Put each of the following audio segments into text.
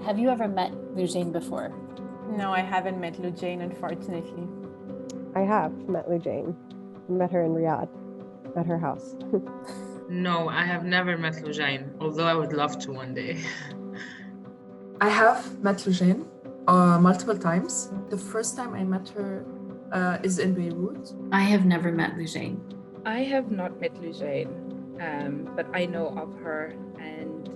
Have you ever met Loujain before? No, I haven't met Loujain, unfortunately. I have met Loujain. I met her in Riyadh, at her house. No, I have never met Loujain, although I would love to one day. I have met Loujain multiple times. The first time I met her is in Beirut. I have never met Loujain. I have not met Loujain, but I know of her. And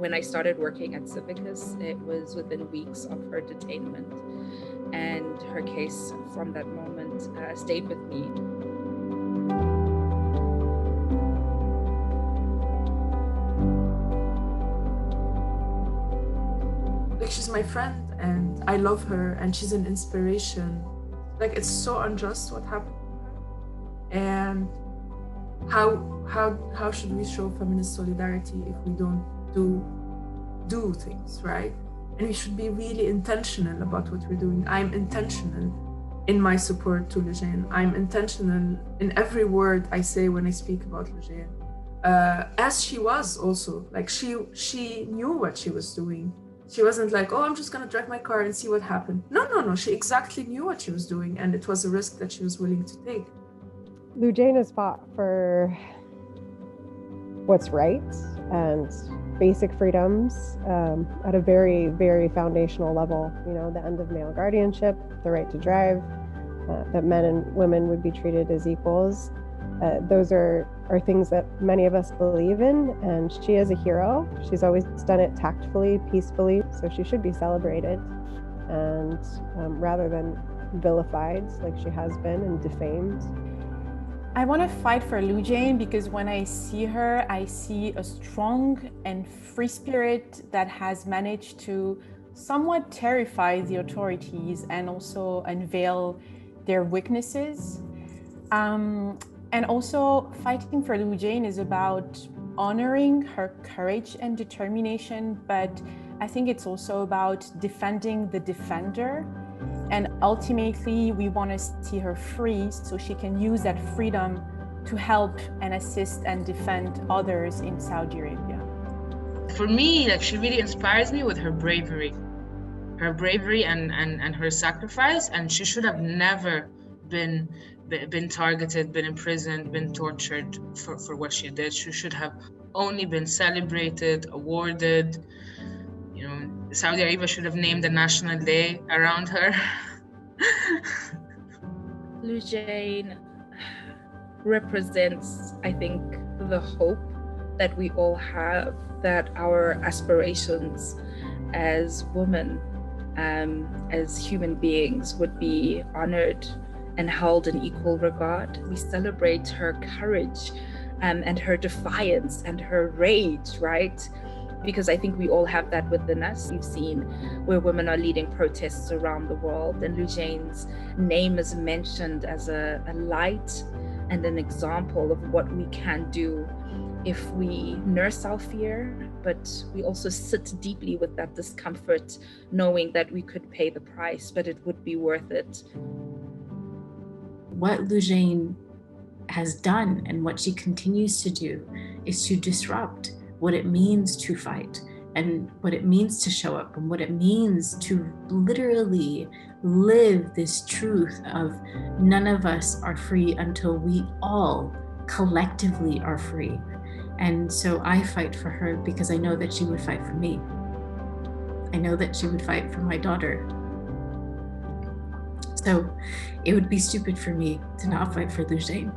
when I started working at Civicus, it was within weeks of her detainment. And her case from that moment stayed with me. Like, she's my friend and I love her and she's an inspiration. Like, it's so unjust what happened. And how should we show feminist solidarity if we don't do things, right? And we should be really intentional about what we're doing. I'm intentional in my support to Loujain. I'm intentional in every word I say when I speak about Loujain. As she was also, like she knew what she was doing. She wasn't like, oh, I'm just gonna drive my car and see what happened. No, she exactly knew what she was doing and it was a risk that she was willing to take. Loujain has fought for what's right and basic freedoms at a very, very foundational level. You know, the end of male guardianship, the right to drive, that men and women would be treated as equals. Those are things that many of us believe in, and she is a hero. She's always done it tactfully, peacefully, so she should be celebrated, and rather than vilified like she has been and defamed. I want to fight for Loujain because when I see her, I see a strong and free spirit that has managed to somewhat terrify the authorities and also unveil their weaknesses. And also fighting for Loujain is about honoring her courage and determination, but I think it's also about defending the defender. And ultimately, we want to see her free so she can use that freedom to help and assist and defend others in Saudi Arabia. For me, like, she really inspires me with her bravery and her sacrifice. And she should have never been targeted, been imprisoned, been tortured for what she did. She should have only been celebrated, awarded. You know, Saudi Arabia should have named a national day around her. Loujain represents, I think, the hope that we all have, that our aspirations as women, as human beings, would be honored and held in equal regard. We celebrate her courage and her defiance and her rage, right? Because I think we all have that within us. We've seen where women are leading protests around the world, and Loujain's name is mentioned as a light and an example of what we can do if we nurse our fear, but we also sit deeply with that discomfort, knowing that we could pay the price, but it would be worth it. What Loujain has done and what she continues to do is to disrupt what it means to fight and what it means to show up and what it means to literally live this truth of none of us are free until we all collectively are free. And so I fight for her because I know that she would fight for me. I know that she would fight for my daughter. So it would be stupid for me to not fight for Loujain.